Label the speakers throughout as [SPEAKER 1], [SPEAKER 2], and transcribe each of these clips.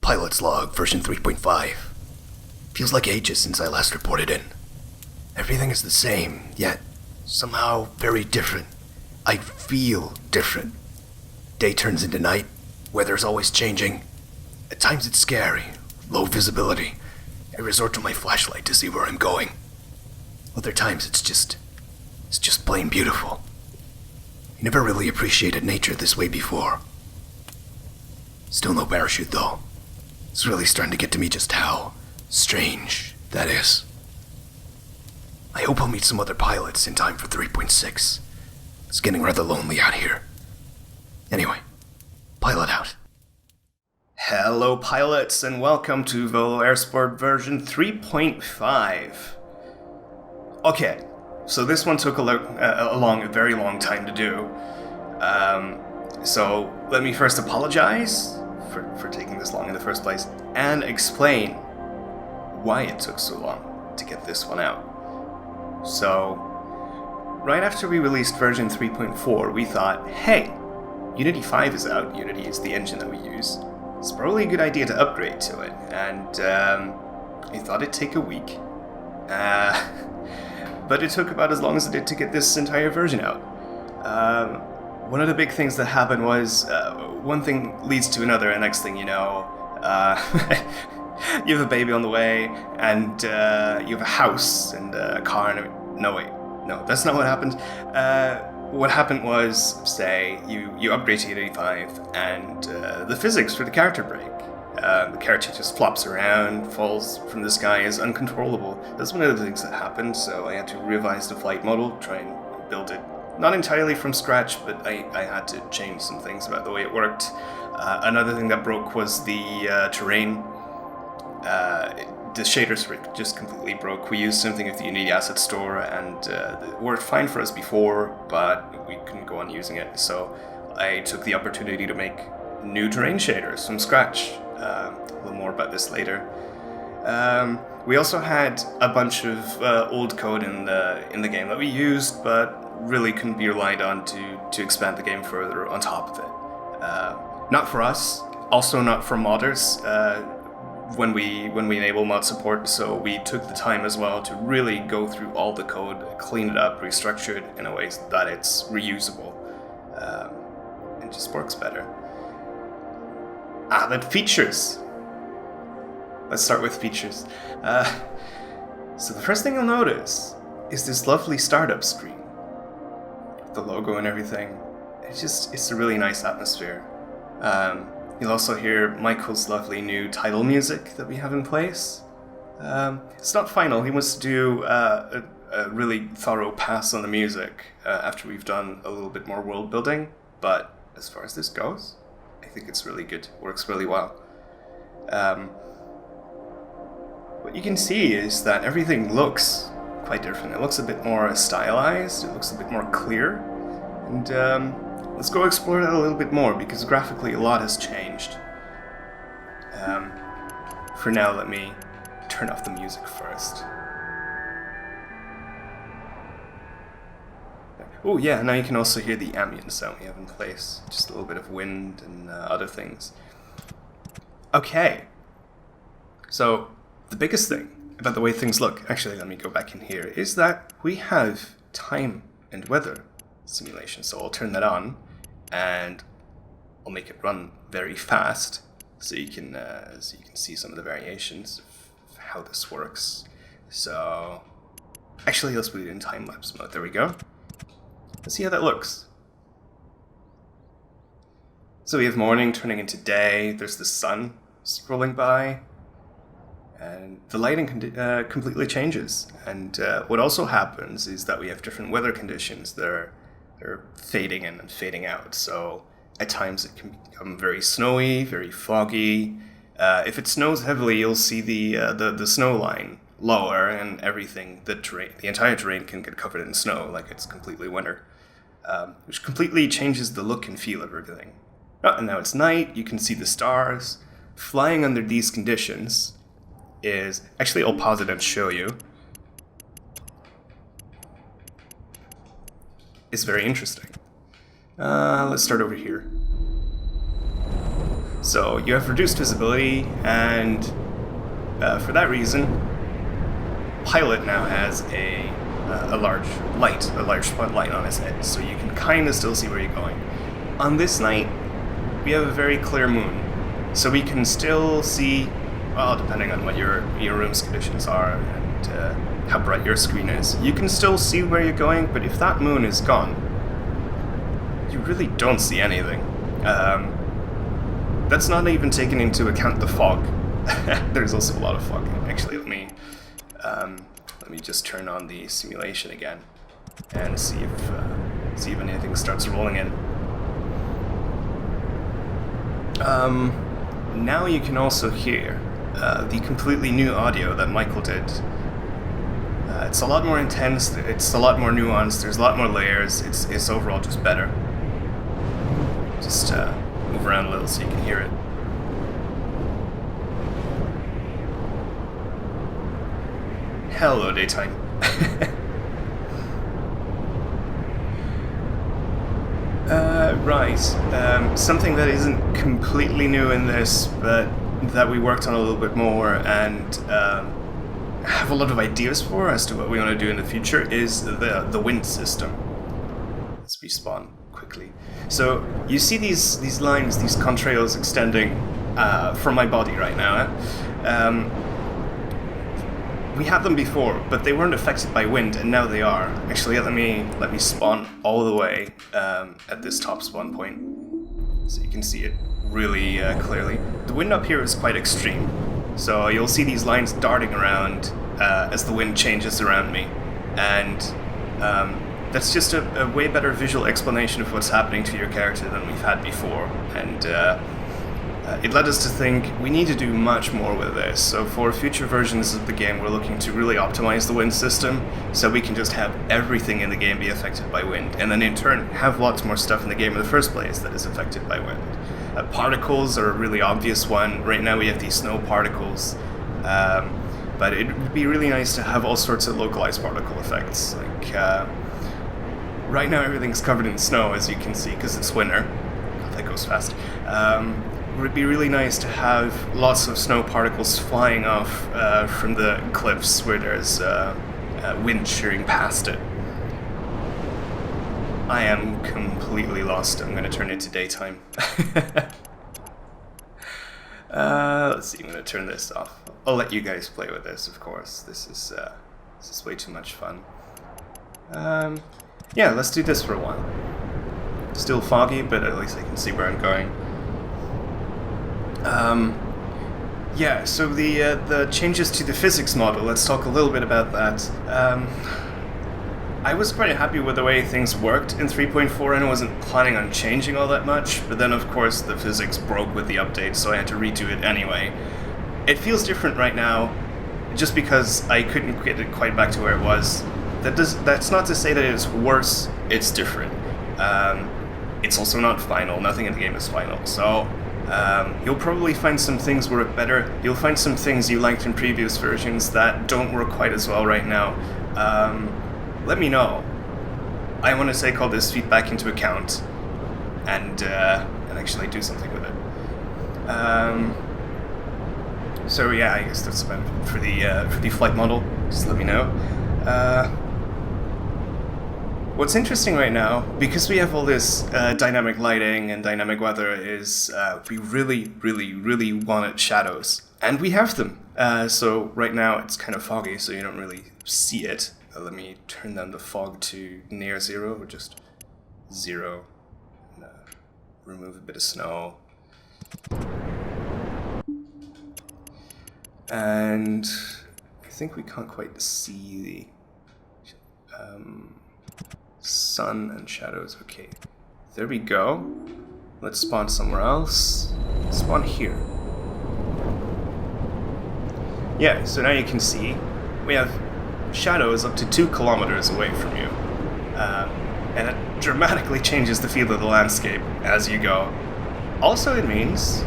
[SPEAKER 1] Pilot's log, version 3.5. Feels like ages since I last reported in. Everything is the same, yet somehow very different. I feel different. Day turns into night, weather's always changing. At times it's scary, low visibility. I resort to my flashlight to see where I'm going. Other times it's just plain beautiful. I never really appreciated nature this way before. Still no parachute though. It's really starting to get to me just how strange that is. I hope I'll meet some other pilots in time for 3.6. It's getting rather lonely out here. Anyway, pilot out. Hello pilots and welcome to Volo Airsport version 3.5. Okay, so this one took a very long time to do. So let me first apologize for taking this long in the first place and explain why it took so long to get this one out. So, right after we released version 3.4, we thought, hey, Unity 5 is out. Unity is the engine that we use. It's probably a good idea to upgrade to it. And I thought it'd take a week. But it took about as long as it did to get this entire version out. One of the big things that happened was one thing leads to another, and next thing you know, you have a baby on the way, and you have a house and a car and no, that's not what happened. What happened was, say, you upgrade to Unity 5, and the physics for the character break. The character just flops around, falls from the sky, is uncontrollable. That's one of the things that happened, so I had to revise the flight model, try and build it. Not entirely from scratch, but I had to change some things about the way it worked. Another thing that broke was the terrain. The shaders just completely broke. We used something with the Unity Asset Store, and it worked fine for us before, but we couldn't go on using it. So I took the opportunity to make new terrain shaders from scratch. A little more about this later. We also had a bunch of old code in the game that we used, but really couldn't be relied on to expand the game further on top of it. Not for us, also not for modders when we enable mod support, so we took the time as well to really go through all the code, clean it up, restructure it in a way that it's reusable, and just works better. But features. Let's start with features. So the first thing you'll notice is this lovely startup screen. The logo and everything. It's a really nice atmosphere. You'll also hear Michael's lovely new title music that we have in place. It's not final. He wants to do a really thorough pass on the music after we've done a little bit more world building. But as far as this goes, I think it's really good. Works really well. What you can see is that everything looks quite different. It looks a bit more stylized. It looks a bit more clear. And let's go explore that a little bit more, because graphically a lot has changed. For now, let me turn off the music first. Oh yeah, now you can also hear the ambient sound we have in place. Just a little bit of wind and other things. Okay. So, the biggest thing about the way things look, actually let me go back in here, is that we have time and weather simulation. So I'll turn that on, and I'll make it run very fast, so you can see some of the variations of how this works. So, actually let's put it in time-lapse mode. There we go. Let's see how that looks. So we have morning turning into day. There's the sun scrolling by, and the lighting completely changes. And what also happens is that we have different weather conditions. They're fading in and fading out. So at times it can become very snowy, very foggy. If it snows heavily, you'll see the snow line lower, and everything, the entire terrain can get covered in snow, like it's completely winter, which completely changes the look and feel of everything. Oh, and now it's night. You can see the stars. Flying under these conditions is actually, I'll pause it and show you. It's very interesting. Let's start over here. So you have reduced visibility, and for that reason, Pilot now has a large spotlight on his head, so you can kind of still see where you're going. On this night, we have a very clear moon, so we can still see, well, depending on what your room's conditions are and how bright your screen is, you can still see where you're going, but if that moon is gone, you really don't see anything. That's not even taking into account the fog. There's also a lot of fog. Actually, let me just turn on the simulation again and see if anything starts rolling in. Now you can also hear the completely new audio that Michael did. It's a lot more intense, it's a lot more nuanced, there's a lot more layers, it's overall just better. Just move around a little so you can hear it. Hello, daytime. Right. Something that isn't completely new in this, but that we worked on a little bit more and have a lot of ideas for as to what we want to do in the future is the wind system. Let's respawn quickly. So you see these lines, these contrails extending from my body right now. We had them before, but they weren't affected by wind, and now they are. Actually, let me spawn all the way at this top spawn point, so you can see it really clearly. The wind up here is quite extreme, so you'll see these lines darting around as the wind changes around me, and that's just a way better visual explanation of what's happening to your character than we've had before, and it led us to think we need to do much more with this. So for future versions of the game, we're looking to really optimize the wind system so we can just have everything in the game be affected by wind, and then in turn have lots more stuff in the game in the first place that is affected by wind. Particles are a really obvious one. Right now we have these snow particles, but it would be really nice to have all sorts of localized particle effects. Like right now everything's covered in snow, as you can see, because it's winter. That goes fast. It would be really nice to have lots of snow particles flying off from the cliffs where there's wind shearing past it. I am completely lost. I'm going to turn it to daytime. Let's see, I'm going to turn this off. I'll let you guys play with this, of course. This is way too much fun. Yeah, let's do this for a while. Still foggy, but at least I can see where I'm going. Yeah, so the changes to the physics model, let's talk a little bit about that. I was quite happy with the way things worked in 3.4 and I wasn't planning on changing all that much, but then of course the physics broke with the update, so I had to redo it anyway. It feels different right now, just because I couldn't get it quite back to where it was. That's not to say that it's worse, it's different. It's also not final, nothing in the game is final, so you'll probably find some things work better. You'll find some things you liked in previous versions that don't work quite as well right now. Let me know. I want to take all this feedback into account and actually do something with it. So yeah, I guess that's about it for the flight model. Just let me know. What's interesting right now, because we have all this dynamic lighting and dynamic weather, is we really wanted shadows. And we have them. So right now it's kind of foggy, so you don't really see it. Let me turn down the fog to near zero, or just 0. And, remove a bit of snow. And I think we can't quite see the sun and shadows. Okay, there we go. Let's spawn somewhere else. Spawn here. Yeah, so now you can see we have shadows up to 2 kilometers away from you. And it dramatically changes the feel of the landscape as you go. Also it means,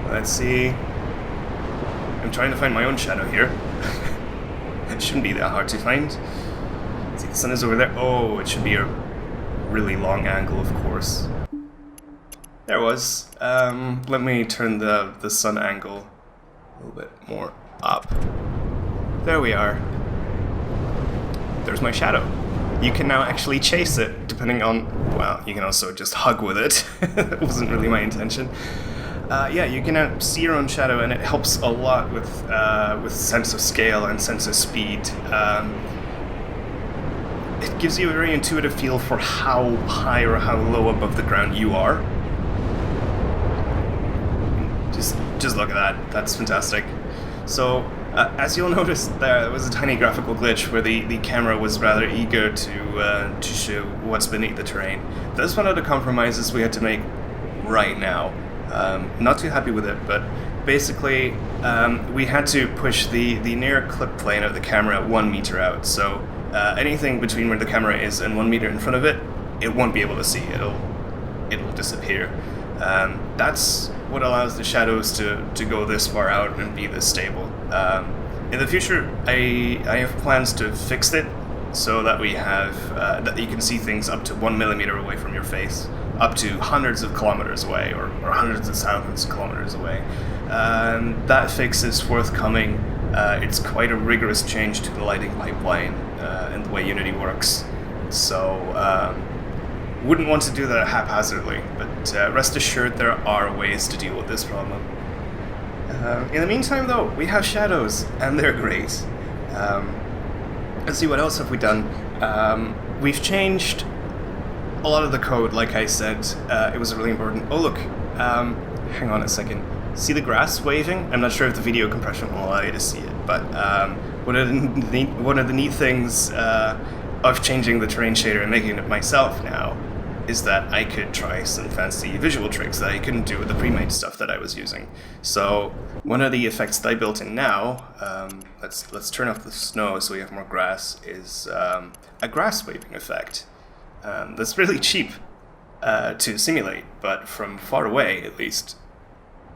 [SPEAKER 1] let's see, I'm trying to find my own shadow here. It shouldn't be that hard to find. See, the sun is over there. Oh, it should be a really long angle, of course. There it was. Let me turn the sun angle a little bit more up. There we are. There's my shadow. You can now actually chase it, depending on... Well, you can also just hug with it. That wasn't really my intention. Yeah, you can now see your own shadow, and it helps a lot with sense of scale and sense of speed. It gives you a very intuitive feel for how high or how low above the ground you are. Just look at that. That's fantastic. So, as you'll notice, there was a tiny graphical glitch where the camera was rather eager to show what's beneath the terrain. That's one of the compromises we had to make right now. Not too happy with it, but basically we had to push the near clip plane of the camera 1 meter out. So anything between where the camera is and 1 meter in front of it, it won't be able to see. It'll disappear. That's what allows the shadows to go this far out and be this stable. In the future, I have plans to fix it so that we have that you can see things up to 1 millimeter away from your face, up to hundreds of kilometers away, or hundreds of thousands of kilometers away. That fix is forthcoming. It's quite a rigorous change to the lighting pipeline and the way Unity works. So wouldn't want to do that haphazardly, but rest assured there are ways to deal with this problem. In the meantime, though, we have shadows, and they're great. Let's see, what else have we done? We've changed a lot of the code, like I said. It was really important. Oh, look. Hang on a second. See the grass waving? I'm not sure if the video compression will allow you to see it, but one of the neat things of changing the terrain shader and making it myself now is that I could try some fancy visual tricks that I couldn't do with the pre-made stuff that I was using. So one of the effects that I built in now, let's turn off the snow so we have more grass, is a grass waving effect. That's really cheap to simulate, but from far away at least,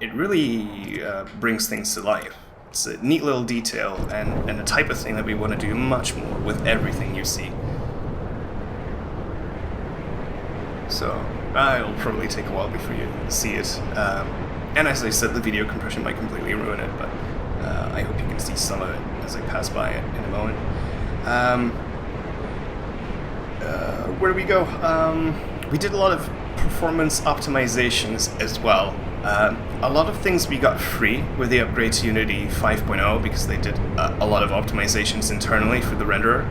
[SPEAKER 1] it really brings things to life. It's a neat little detail and a type of thing that we want to do much more with everything you see. So it'll probably take a while before you see it. And as I said, the video compression might completely ruin it, but I hope you can see some of it as I pass by it in a moment. Where do we go? We did a lot of performance optimizations as well. A lot of things we got free with the upgrade to Unity 5.0 because they did a lot of optimizations internally for the renderer.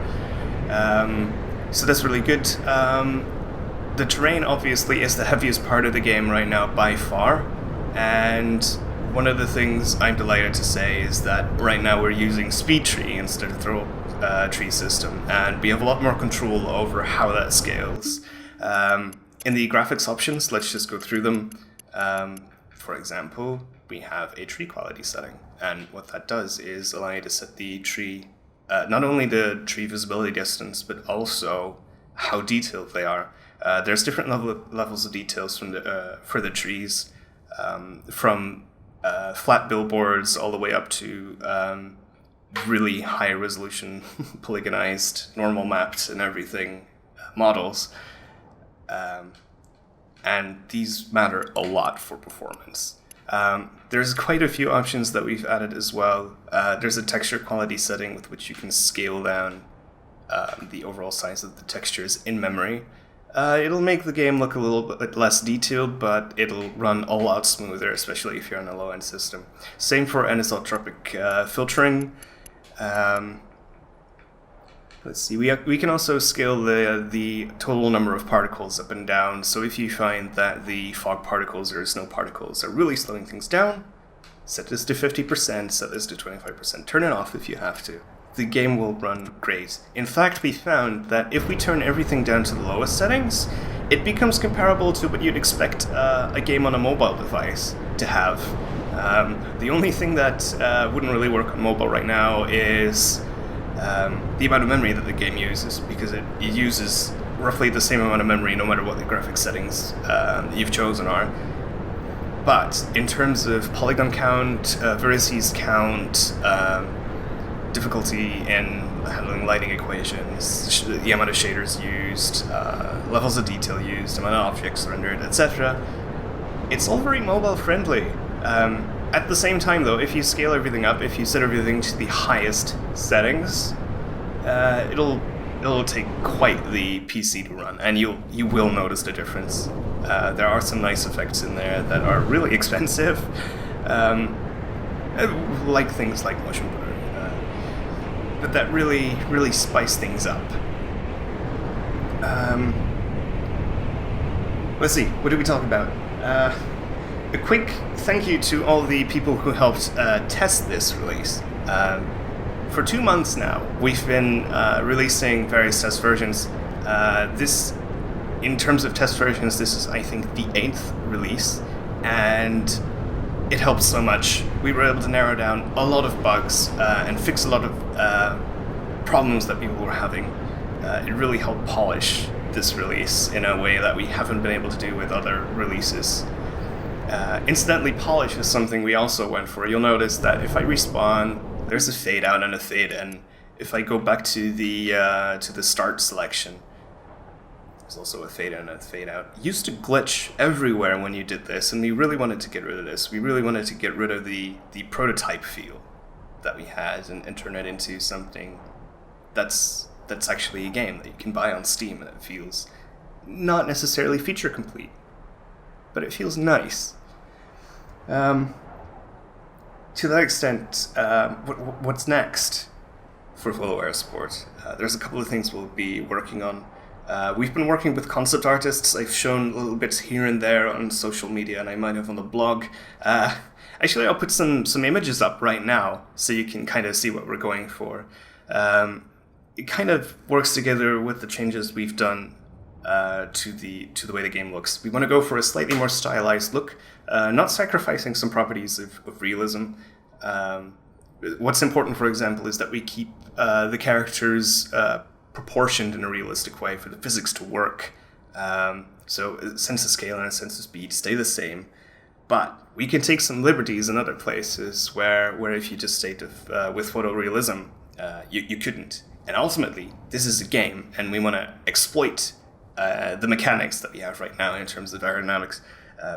[SPEAKER 1] So that's really good. The terrain obviously is the heaviest part of the game right now by far, and one of the things I'm delighted to say is that right now we're using speed tree instead of throw tree system, and we have a lot more control over how that scales. In the graphics options, let's just go through them. For example, we have a tree quality setting, and what that does is allow you to set the tree, not only the tree visibility distance, but also how detailed they are. There's different levels of details for the trees, from flat billboards all the way up to really high resolution, polygonized, normal mapped and everything models. And these matter a lot for performance. There's quite a few options that we've added as well. There's a texture quality setting with which you can scale down the overall size of the textures in memory. It'll make the game look a little bit less detailed, but it'll run a lot smoother, especially if you're on a low-end system. Same for anisotropic filtering. Let's see, we can also scale the total number of particles up and down, so if you find that the fog particles or snow particles are really slowing things down, set this to 50%, set this to 25%, turn it off if you have to. The game will run great. In fact, we found that if we turn everything down to the lowest settings, it becomes comparable to what you'd expect a game on a mobile device to have. The only thing that wouldn't really work on mobile right now is the amount of memory that the game uses, because it uses roughly the same amount of memory no matter what the graphics settings you've chosen are. But in terms of polygon count, vertices count, difficulty in handling lighting equations, the amount of shaders used, levels of detail used, amount of objects rendered, etc., It's all very mobile friendly. At the same time, though, if you scale everything up, if you set everything to the highest settings, it'll take quite the PC to run, and you will notice the difference. There are some nice effects in there that are really expensive, like things like motion blur, but that really spice things up. Let's see, what did we talk about? A quick thank you to all the people who helped test this release. For 2 months now, we've been releasing various test versions. In terms of test versions, this is, I think, the 8th release, and it helped so much. We were able to narrow down a lot of bugs and fix a lot of problems that people were having. It really helped polish this release in a way that we haven't been able to do with other releases. Incidentally, polish is something we also went for. You'll notice that if I respawn, there's a fade out and a fade in. If I go back to the start selection, there's also a fade in and a fade out. It used to glitch everywhere when you did this, and we really wanted to get rid of this. We really wanted to get rid of the prototype feel that we had and turn it into something that's actually a game that you can buy on Steam, and it feels not necessarily feature complete, but it feels nice. To that extent, what's next for Volo Airsport? There's a couple of things we'll be working on. We've been working with concept artists. I've shown little bits here and there on social media, and I might have on the blog. Actually, I'll put some images up right now so you can kind of see what we're going for. It kind of works together with the changes we've done to the way the game looks. We want to go for a slightly more stylized look, not sacrificing some properties of realism. What's important, for example, is that we keep the characters proportioned in a realistic way for the physics to work. So sense of scale and a sense of speed stay the same, but we can take some liberties in other places where if you just stayed with photorealism, you couldn't. And ultimately, this is a game, and we want to exploit the mechanics that we have right now in terms of aerodynamics.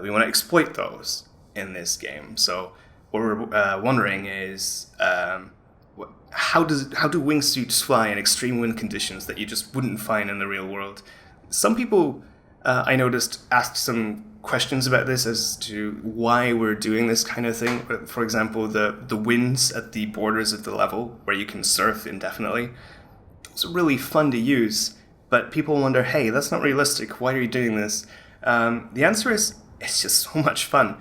[SPEAKER 1] We want to exploit those in this game. So what we're wondering is how do wingsuits fly in extreme wind conditions that you just wouldn't find in the real world? Some people, I noticed, asked some questions about this as to why we're doing this kind of thing. For example, the winds at the borders of the level where you can surf indefinitely. It's really fun to use, but people wonder, hey, that's not realistic. Why are you doing this? The answer is, it's just so much fun.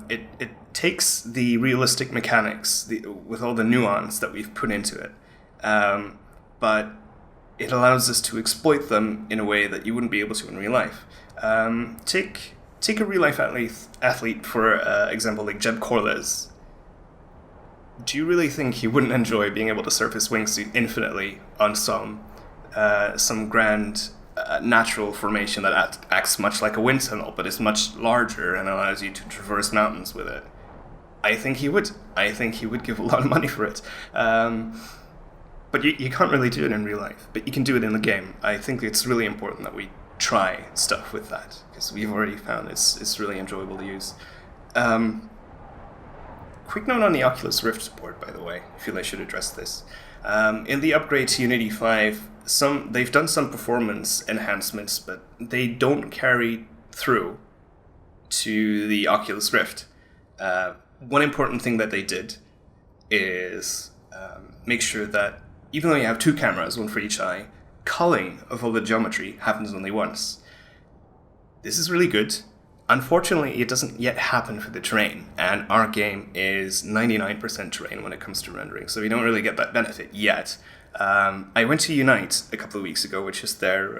[SPEAKER 1] It takes the realistic mechanics with all the nuance that we've put into it, but it allows us to exploit them in a way that you wouldn't be able to in real life. Take a real life athlete for example, like Jeb Corlez. Do you really think he wouldn't enjoy being able to surf his wingsuit infinitely on some grand natural formation that acts much like a wind tunnel, but is much larger and allows you to traverse mountains with it? I think he would. I think he would give a lot of money for it. But you can't really do it in real life, but you can do it in the game. I think it's really important that we try stuff with that, because we've already found it's really enjoyable to use. Quick note on the Oculus Rift support, by the way. I feel I should address this. In the upgrade to Unity 5, they've done some performance enhancements, but they don't carry through to the Oculus Rift. One important thing that they did is make sure that even though you have 2 cameras, one for each eye, culling of all the geometry happens only once. This is really good. Unfortunately, it doesn't yet happen for the terrain, and our game is 99% terrain when it comes to rendering, so we don't really get that benefit yet. I went to Unite a couple of weeks ago, which is their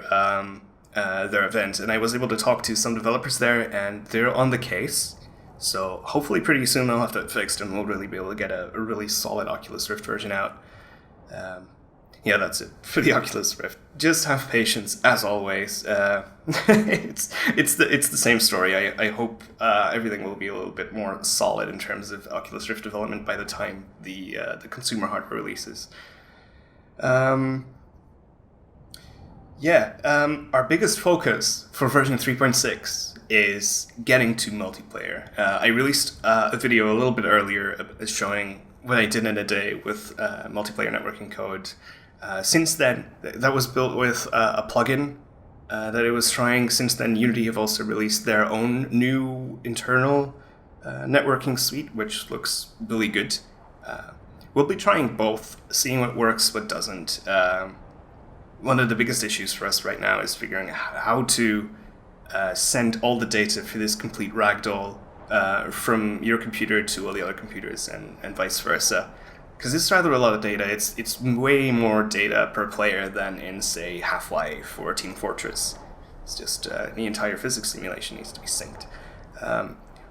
[SPEAKER 1] event, and I was able to talk to some developers there, and they're on the case. So hopefully pretty soon they'll have that fixed, and we'll really be able to get a really solid Oculus Rift version out. Yeah, that's it for the Oculus Rift. Just have patience, as always. It's the same story. I hope everything will be a little bit more solid in terms of Oculus Rift development by the time the consumer hardware releases. Our biggest focus for version 3.6 is getting to multiplayer. I released a video a little bit earlier showing what I did in a day with multiplayer networking code. Since then, that was built with a plugin that it was trying. Since then, Unity have also released their own new internal networking suite, which looks really good. We'll be trying both, seeing what works, what doesn't. One of the biggest issues for us right now is figuring out how to send all the data for this complete ragdoll from your computer to all the other computers and vice versa. Because it's rather a lot of data. It's way more data per player than in, say, Half-Life or Team Fortress. It's just the entire physics simulation needs to be synced.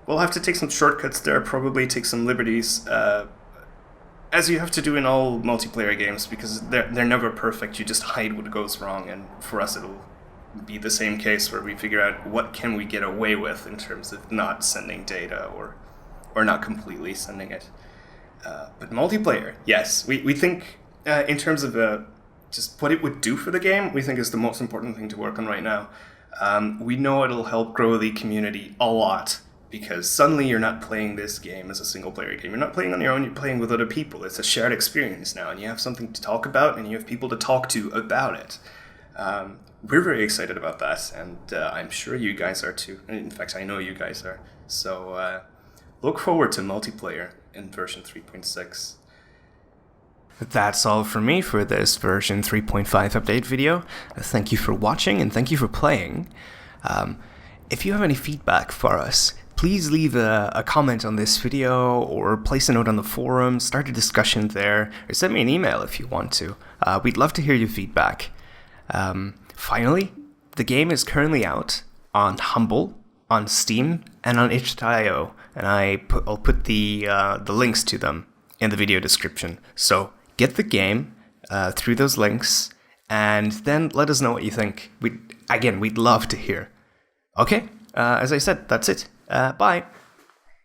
[SPEAKER 1] We'll have to take some shortcuts there, probably take some liberties, as you have to do in all multiplayer games, because they're never perfect. You just hide what goes wrong, and for us it'll be the same case where we figure out what can we get away with in terms of not sending data or not completely sending it. But multiplayer, yes, we think in terms of just what it would do for the game, we think is the most important thing to work on right now. We know it'll help grow the community a lot, because suddenly you're not playing this game as a single-player game. You're not playing on your own, you're playing with other people. It's a shared experience now, and you have something to talk about, and you have people to talk to about it. We're very excited about that, and I'm sure you guys are too. In fact, I know you guys are. So look forward to multiplayer in version 3.6. That's all from me for this version 3.5 update video. Thank you for watching, and thank you for playing. If you have any feedback for us, please leave a comment on this video, or place a note on the forum, start a discussion there, or send me an email if you want to. We'd love to hear your feedback. Finally, the game is currently out on Humble, on Steam, and on itch.io, and I'll put the links to them in the video description. So get the game through those links, and then let us know what you think. We'd love to hear. Okay, as I said, that's it. Bye.